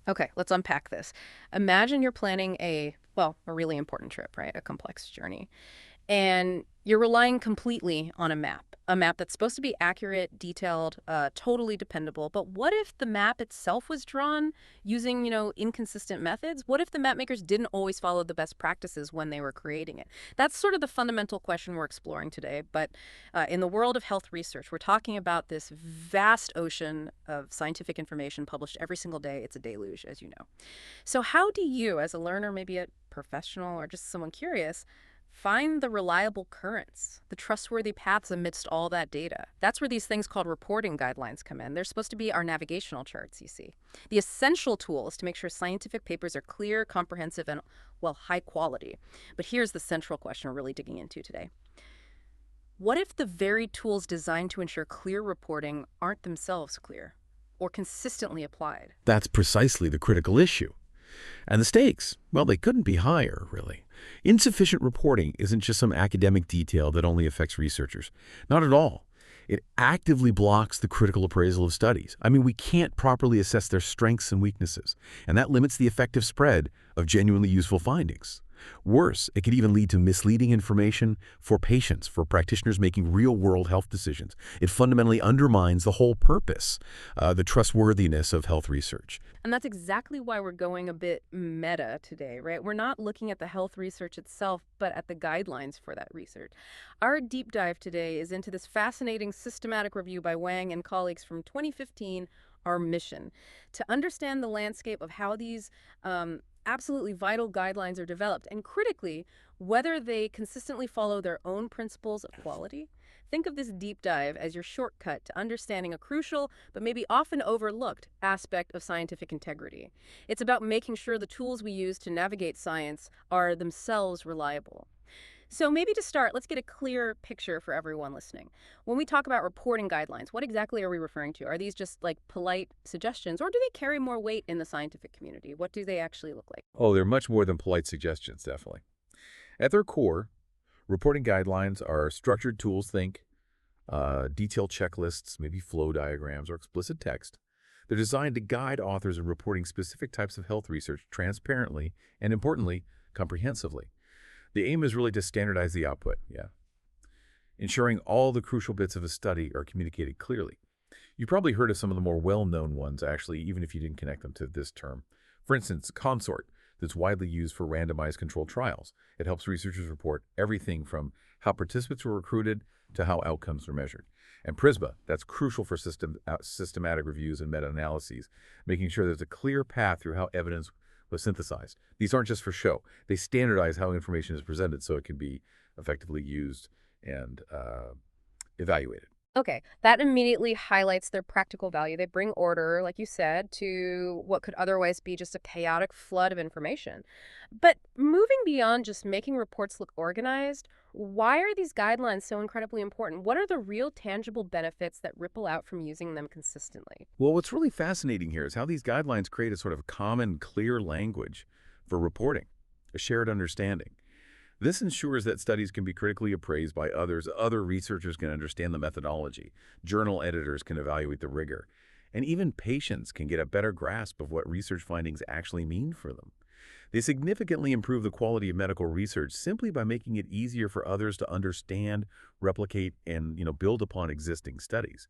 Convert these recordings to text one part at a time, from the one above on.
Okay, let's unpack this. Imagine you're planning a really important trip, right? A complex journey. And you're relying completely on a map that's supposed to be accurate, detailed, totally dependable. But what if the map itself was drawn using, inconsistent methods? What if the map makers didn't always follow the best practices when they were creating it? That's sort of the fundamental question we're exploring today. But in the world of health research, we're talking about this vast ocean of scientific information published every single day. It's a deluge, as you know. So how do you, as a learner, maybe a professional or just someone curious, find the reliable currents, the trustworthy paths amidst all that data? That's where these things called reporting guidelines come in. They're supposed to be our navigational charts, you see. The essential tool is to make sure scientific papers are clear, comprehensive, and, well, high quality. But here's the central question we're really digging into today. What if the very tools designed to ensure clear reporting aren't themselves clear or consistently applied? That's precisely the critical issue. And the stakes, well, they couldn't be higher, really. Insufficient reporting isn't just some academic detail that only affects researchers. Not at all. It actively blocks the critical appraisal of studies. I mean, we can't properly assess their strengths and weaknesses, and that limits the effective spread of genuinely useful findings. Worse, it could even lead to misleading information for patients, for practitioners making real-world health decisions. It fundamentally undermines the whole purpose, the trustworthiness of health research. And that's exactly why we're going a bit meta today, right? We're not looking at the health research itself, but at the guidelines for that research. Our deep dive today is into this fascinating systematic review by Wang and colleagues from 2015, Our Mission, to understand the landscape of how these absolutely vital guidelines are developed, and critically, whether they consistently follow their own principles of quality. Think of this deep dive as your shortcut to understanding a crucial, but maybe often overlooked, aspect of scientific integrity. It's about making sure the tools we use to navigate science are themselves reliable. So maybe to start, let's get a clear picture for everyone listening. When we talk about reporting guidelines, what exactly are we referring to? Are these just like polite suggestions, or do they carry more weight in the scientific community? What do they actually look like? Oh, they're much more than polite suggestions, definitely. At their core, reporting guidelines are structured tools, think detailed checklists, maybe flow diagrams, or explicit text. They're designed to guide authors in reporting specific types of health research transparently and, importantly, comprehensively. The aim is really to standardize the output, ensuring all the crucial bits of a study are communicated clearly. You probably heard of some of the more well-known ones, actually, even if you didn't connect them to this term. For instance, CONSORT, that's widely used for randomized controlled trials. It helps researchers report everything from how participants were recruited to how outcomes were measured. And PRISMA, that's crucial for systematic reviews and meta-analyses, making sure there's a clear path through how evidence was synthesized. These aren't just for show. They standardize how information is presented so it can be effectively used and evaluated. Okay, that immediately highlights their practical value. They bring order, like you said, to what could otherwise be just a chaotic flood of information. But moving beyond just making reports look organized, why are these guidelines so incredibly important? What are the real tangible benefits that ripple out from using them consistently? Well, what's really fascinating here is how these guidelines create a sort of common, clear language for reporting, a shared understanding. This ensures that studies can be critically appraised by others, other researchers can understand the methodology, journal editors can evaluate the rigor, and even patients can get a better grasp of what research findings actually mean for them. They significantly improve the quality of medical research simply by making it easier for others to understand, replicate, and build upon existing studies.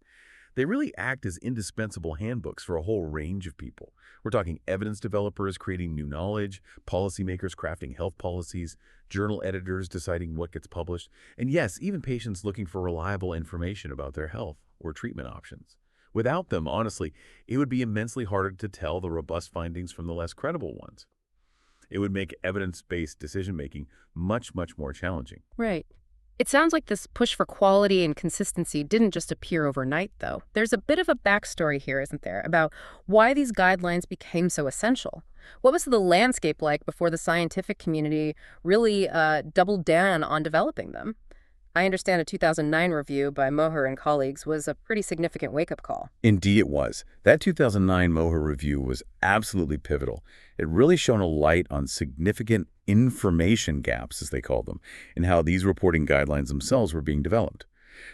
They really act as indispensable handbooks for a whole range of people. We're talking evidence developers creating new knowledge, policymakers crafting health policies, journal editors deciding what gets published, and yes, even patients looking for reliable information about their health or treatment options. Without them, honestly, it would be immensely harder to tell the robust findings from the less credible ones. It would make evidence-based decision-making much, much more challenging. Right. It sounds like this push for quality and consistency didn't just appear overnight, though. There's a bit of a backstory here, isn't there, about why these guidelines became so essential. What was the landscape like before the scientific community really doubled down on developing them? I understand a 2009 review by Moher and colleagues was a pretty significant wake-up call. Indeed it was. That 2009 Moher review was absolutely pivotal. It really shone a light on significant information gaps, as they called them, in how these reporting guidelines themselves were being developed.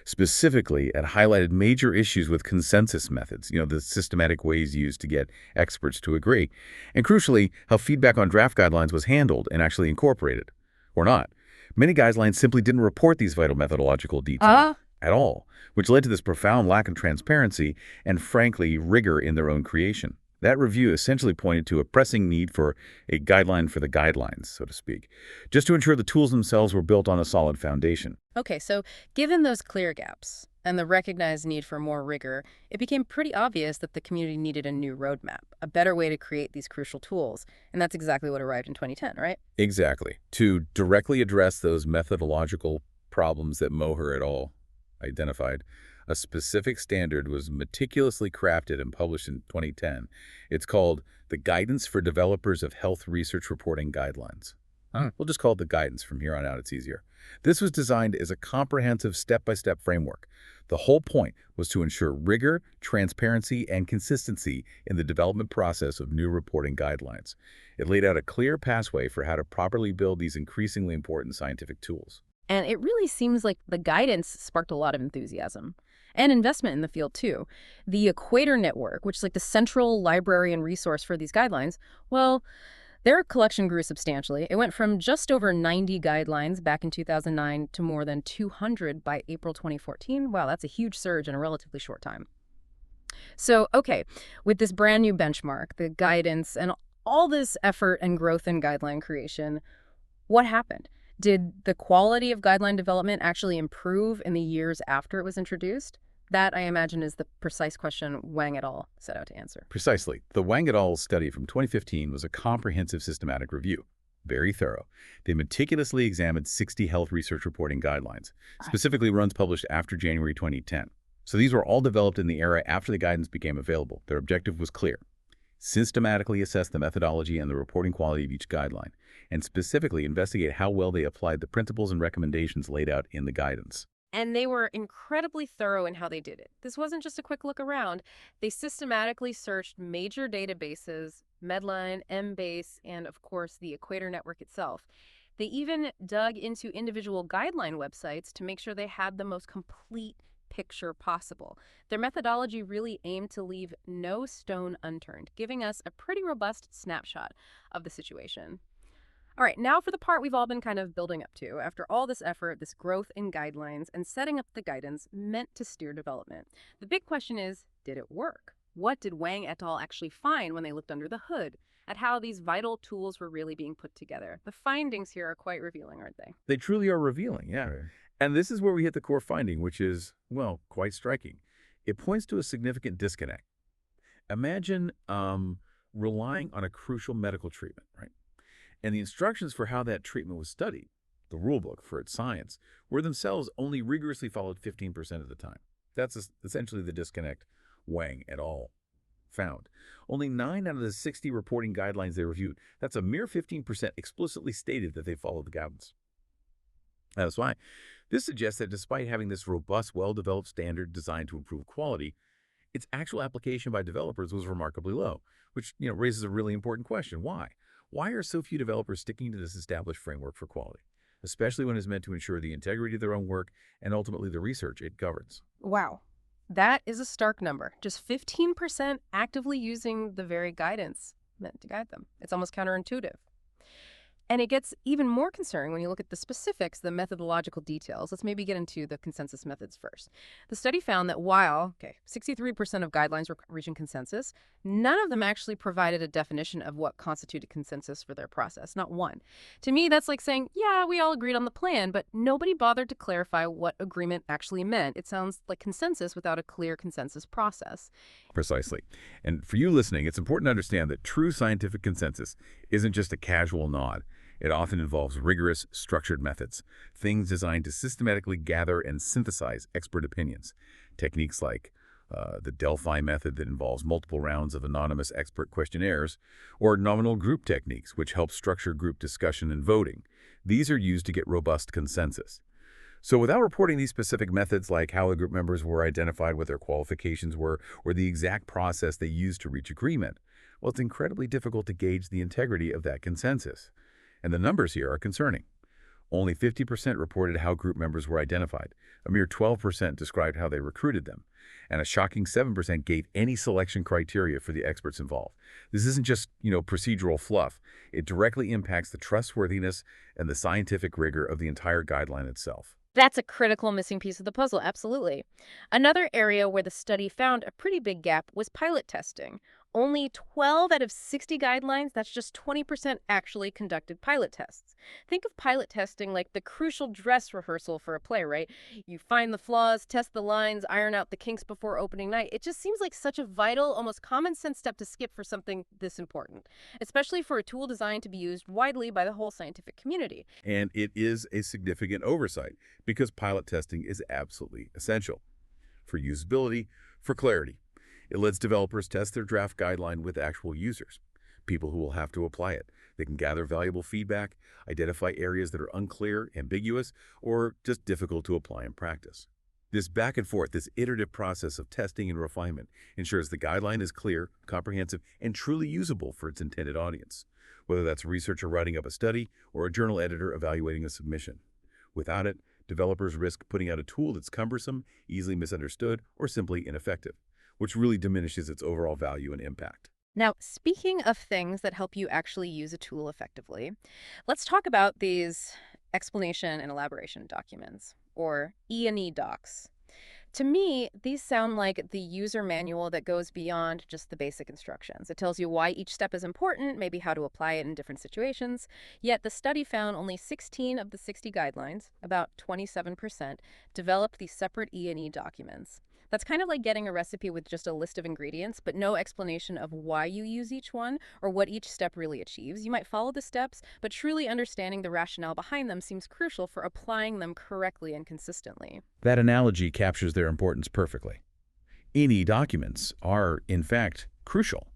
Specifically, it highlighted major issues with consensus methods, the systematic ways used to get experts to agree, and crucially, how feedback on draft guidelines was handled and actually incorporated, or not. Many guidelines simply didn't report these vital methodological details Uh, at all, which led to this profound lack of transparency and, frankly, rigor in their own creation. That review essentially pointed to a pressing need for a guideline for the guidelines, so to speak, just to ensure the tools themselves were built on a solid foundation. Okay, so given those clear gaps and the recognized need for more rigor, it became pretty obvious that the community needed a new roadmap, a better way to create these crucial tools. And that's exactly what arrived in 2010, right? Exactly. To directly address those methodological problems that Moher et al. Identified, a specific standard was meticulously crafted and published in 2010. It's called the Guidance for Developers of Health Research Reporting Guidelines. We'll just call it the guidance from here on out. It's easier. This was designed as a comprehensive step-by-step framework. The whole point was to ensure rigor, transparency, and consistency in the development process of new reporting guidelines. It laid out a clear pathway for how to properly build these increasingly important scientific tools. And it really seems like the guidance sparked a lot of enthusiasm and investment in the field, too. The Equator Network, which is like the central library and resource for these guidelines, well, their collection grew substantially. It went from just over 90 guidelines back in 2009 to more than 200 by April 2014. Wow, that's a huge surge in a relatively short time. So, okay, with this brand new benchmark, the guidance, and all this effort and growth in guideline creation, what happened? Did the quality of guideline development actually improve in the years after it was introduced? That, I imagine, is the precise question Wang et al. Set out to answer. Precisely. The Wang et al. Study from 2015 was a comprehensive systematic review. Very thorough. They meticulously examined 60 health research reporting guidelines, specifically ones published after January 2010. So these were all developed in the era after the guidance became available. Their objective was clear: systematically assess the methodology and the reporting quality of each guideline, and specifically investigate how well they applied the principles and recommendations laid out in the guidance. And they were incredibly thorough in how they did it. This wasn't just a quick look around. They systematically searched major databases, Medline, Embase, and of course the Equator Network itself. They even dug into individual guideline websites to make sure they had the most complete picture possible. Their methodology really aimed to leave no stone unturned, giving us a pretty robust snapshot of the situation. All right, now for the part we've all been kind of building up to. After all this effort, this growth in guidelines, and setting up the guidance meant to steer development, the big question is, did it work? What did Wang et al. Actually find when they looked under the hood at how these vital tools were really being put together? The findings here are quite revealing, aren't they? They truly are revealing, yeah. Right. And this is where we hit the core finding, which is, well, quite striking. It points to a significant disconnect. Imagine relying on a crucial medical treatment, right? And the instructions for how that treatment was studied, the rulebook for its science, were themselves only rigorously followed 15% of the time. That's essentially the disconnect Wang et al. Found. Only 9 out of the 60 reporting guidelines they reviewed, that's a mere 15%, explicitly stated that they followed the guidance. That's why this suggests that despite having this robust, well-developed standard designed to improve quality, its actual application by developers was remarkably low, which raises a really important question. Why? Why are so few developers sticking to this established framework for quality, especially when it's meant to ensure the integrity of their own work and ultimately the research it governs? Wow. That is a stark number. Just 15% actively using the very guidance meant to guide them. It's almost counterintuitive. And it gets even more concerning when you look at the specifics, the methodological details. Let's maybe get into the consensus methods first. The study found that while, 63% of guidelines were reaching consensus, none of them actually provided a definition of what constituted consensus for their process, not one. To me, that's like saying, yeah, we all agreed on the plan, but nobody bothered to clarify what agreement actually meant. It sounds like consensus without a clear consensus process. Precisely. And for you listening, it's important to understand that true scientific consensus isn't just a casual nod. It often involves rigorous, structured methods, things designed to systematically gather and synthesize expert opinions. Techniques like the Delphi method that involves multiple rounds of anonymous expert questionnaires, or nominal group techniques, which help structure group discussion and voting. These are used to get robust consensus. So without reporting these specific methods, like how the group members were identified, what their qualifications were, or the exact process they used to reach agreement, well, it's incredibly difficult to gauge the integrity of that consensus. And the numbers here are concerning. Only 50% reported how group members were identified. A mere 12% described how they recruited them. And a shocking 7% gave any selection criteria for the experts involved. This isn't just, procedural fluff. It directly impacts the trustworthiness and the scientific rigor of the entire guideline itself. That's a critical missing piece of the puzzle, absolutely. Another area where the study found a pretty big gap was pilot testing. Only 12 out of 60 guidelines, that's just 20%, actually conducted pilot tests. Think of pilot testing like the crucial dress rehearsal for a play, right? You find the flaws, test the lines, iron out the kinks before opening night. It just seems like such a vital, almost common sense step to skip for something this important, especially for a tool designed to be used widely by the whole scientific community. And it is a significant oversight because pilot testing is absolutely essential for usability, for clarity. It lets developers test their draft guideline with actual users, people who will have to apply it. They can gather valuable feedback, identify areas that are unclear, ambiguous, or just difficult to apply in practice. This back and forth, this iterative process of testing and refinement ensures the guideline is clear, comprehensive, and truly usable for its intended audience, whether that's a researcher writing up a study or a journal editor evaluating a submission. Without it, developers risk putting out a tool that's cumbersome, easily misunderstood, or simply ineffective, which really diminishes its overall value and impact. Now, speaking of things that help you actually use a tool effectively, let's talk about these explanation and elaboration documents, or E&E docs. To me, these sound like the user manual that goes beyond just the basic instructions. It tells you why each step is important, maybe how to apply it in different situations. Yet the study found only 16 of the 60 guidelines, about 27%, developed these separate E&E documents. That's kind of like getting a recipe with just a list of ingredients, but no explanation of why you use each one or what each step really achieves. You might follow the steps, but truly understanding the rationale behind them seems crucial for applying them correctly and consistently. That analogy captures their importance perfectly. Any documents are, in fact, crucial.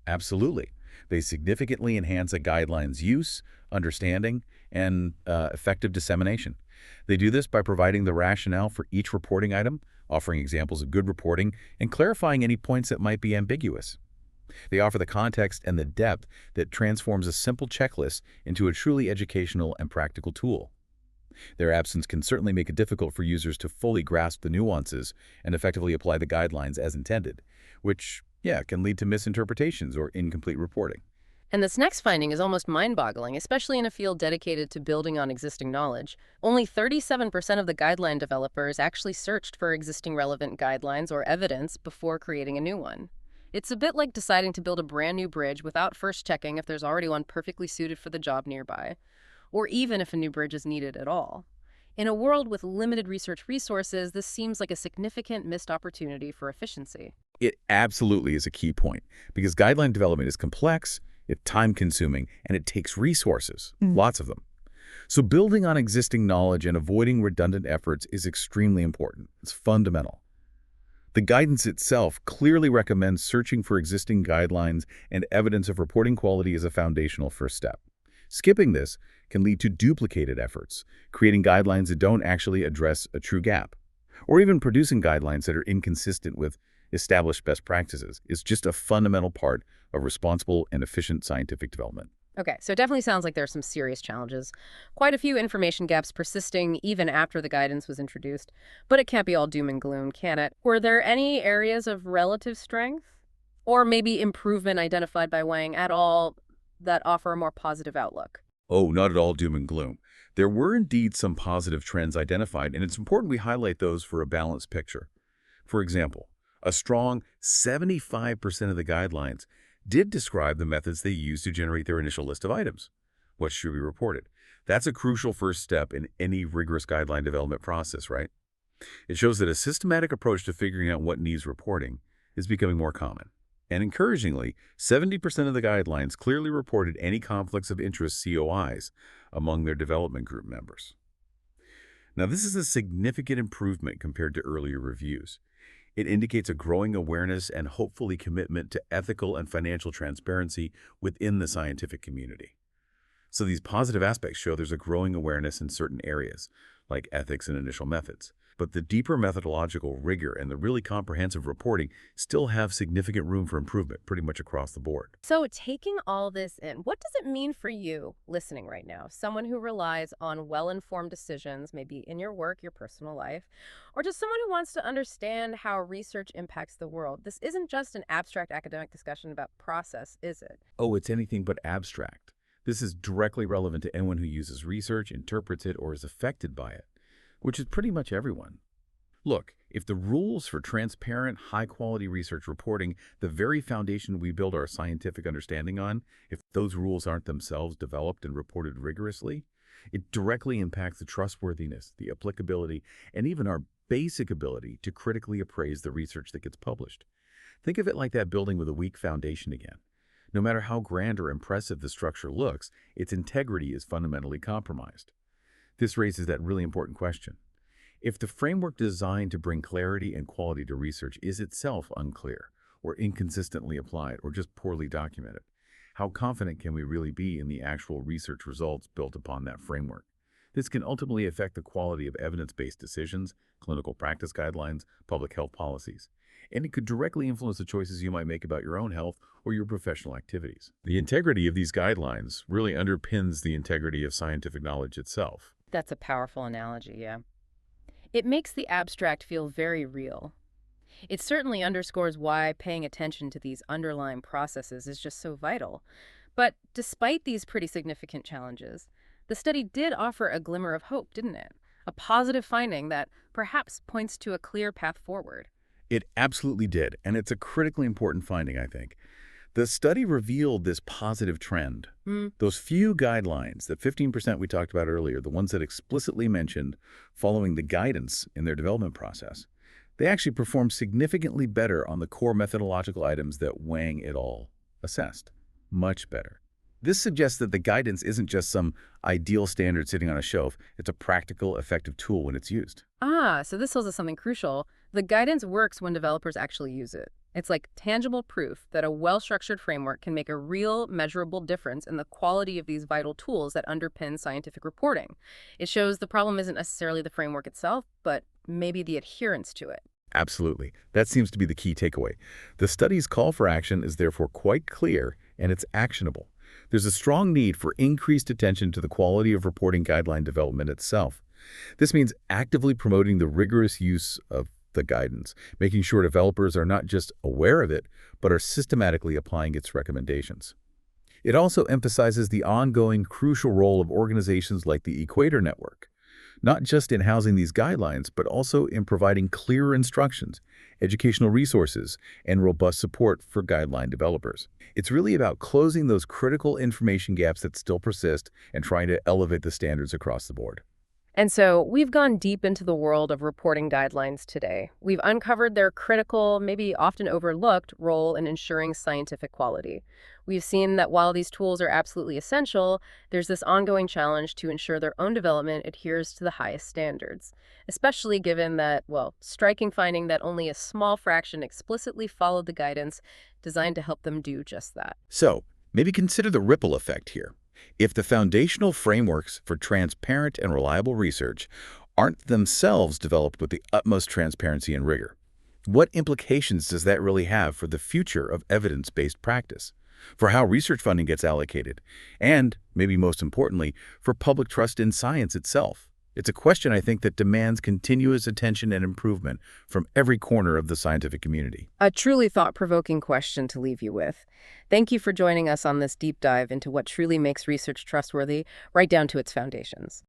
Absolutely. They significantly enhance a guideline's use, understanding, and effective dissemination. They do this by providing the rationale for each reporting item, offering examples of good reporting, and clarifying any points that might be ambiguous. They offer the context and the depth that transforms a simple checklist into a truly educational and practical tool. Their absence can certainly make it difficult for users to fully grasp the nuances and effectively apply the guidelines as intended, which, can lead to misinterpretations or incomplete reporting. And this next finding is almost mind-boggling, especially in a field dedicated to building on existing knowledge. Only 37% of the guideline developers actually searched for existing relevant guidelines or evidence before creating a new one. It's a bit like deciding to build a brand new bridge without first checking if there's already one perfectly suited for the job nearby, or even if a new bridge is needed at all. In a world with limited research resources, this seems like a significant missed opportunity for efficiency. It absolutely is a key point because guideline development is complex, it's time-consuming, and it takes resources, lots of them. So building on existing knowledge and avoiding redundant efforts is extremely important. It's fundamental. The guidance itself clearly recommends searching for existing guidelines and evidence of reporting quality as a foundational first step. Skipping this can lead to duplicated efforts, creating guidelines that don't actually address a true gap, or even producing guidelines that are inconsistent with established best practices is just a fundamental part of responsible and efficient scientific development. Okay, so it definitely sounds like there's some serious challenges. Quite a few information gaps persisting even after the guidance was introduced. But it can't be all doom and gloom, can it? Were there any areas of relative strength? Or maybe improvement identified by Wang at all that offer a more positive outlook? Oh, not at all doom and gloom. There were indeed some positive trends identified, and it's important we highlight those for a balanced picture. For example, a strong 75% of the guidelines did describe the methods they used to generate their initial list of items. What should be reported? That's a crucial first step in any rigorous guideline development process, right? It shows that a systematic approach to figuring out what needs reporting is becoming more common. And encouragingly, 70% of the guidelines clearly reported any conflicts of interest COIs among their development group members. Now, this is a significant improvement compared to earlier reviews. It indicates a growing awareness and hopefully commitment to ethical and financial transparency within the scientific community. So these positive aspects show there's a growing awareness in certain areas, like ethics and initial methods. but the deeper methodological rigor and the really comprehensive reporting still have significant room for improvement pretty much across the board. So, taking all this in, what does it mean for you listening right now? Someone who relies on well informed decisions, maybe in your work, your personal life, or just someone who wants to understand how research impacts the world. This isn't just an abstract academic discussion about process, is it? Oh, it's anything but abstract. This is directly relevant to anyone who uses research, interprets it, or is affected by it, which is pretty much everyone. Look, if the rules for transparent, high-quality research reporting, the very foundation we build our scientific understanding on, if those rules aren't themselves developed and reported rigorously, it directly impacts the trustworthiness, the applicability, and even our basic ability to critically appraise the research that gets published. Think of it like that building with a weak foundation again. No matter how grand or impressive the structure looks, its integrity is fundamentally compromised. This raises that really important question. If the framework designed to bring clarity and quality to research is itself unclear, or inconsistently applied, or just poorly documented, how confident can we really be in the actual research results built upon that framework? This can ultimately affect the quality of evidence-based decisions, clinical practice guidelines, public health policies, and it could directly influence the choices you might make about your own health or your professional activities. The integrity of these guidelines really underpins the integrity of scientific knowledge itself. That's a powerful analogy, yeah. It makes the abstract feel very real. It certainly underscores why paying attention to these underlying processes is just so vital. But despite these pretty significant challenges, the study did offer a glimmer of hope, didn't it? A positive finding that perhaps points to a clear path forward. It absolutely did, and it's a critically important finding, I think. The study revealed this positive trend. Those few guidelines, the 15% we talked about earlier, the ones that explicitly mentioned following the guidance in their development process, they actually performed significantly better on the core methodological items that Wang et al. Assessed. Much better. This suggests that the guidance isn't just some ideal standard sitting on a shelf. It's a practical, effective tool when it's used. So this tells us something crucial. The guidance works when developers actually use it. It's like tangible proof that a well-structured framework can make a real, measurable difference in the quality of these vital tools that underpin scientific reporting. It shows the problem isn't necessarily the framework itself, but maybe the adherence to it. Absolutely. That seems to be the key takeaway. The study's call for action is therefore quite clear, and it's actionable. There's a strong need for increased attention to the quality of reporting guideline development itself. This means actively promoting the rigorous use of the guidance, making sure developers are not just aware of it, but are systematically applying its recommendations. It also emphasizes the ongoing crucial role of organizations like the Equator Network, not just in housing these guidelines, but also in providing clearer instructions, educational resources, and robust support for guideline developers. It's really about closing those critical information gaps that still persist and trying to elevate the standards across the board. And so we've gone deep into the world of reporting guidelines today. We've uncovered their critical, maybe often overlooked, role in ensuring scientific quality. We've seen that while these tools are absolutely essential, there's this ongoing challenge to ensure their own development adheres to the highest standards, especially given that, well, striking finding that only a small fraction explicitly followed the guidance designed to help them do just that. So, maybe consider the ripple effect here. If the foundational frameworks for transparent and reliable research aren't themselves developed with the utmost transparency and rigor, what implications does that really have for the future of evidence-based practice, for how research funding gets allocated, and, maybe most importantly, for public trust in science itself? It's a question, I think, that demands continuous attention and improvement from every corner of the scientific community. A truly thought-provoking question to leave you with. Thank you for joining us on this deep dive into what truly makes research trustworthy, right down to its foundations.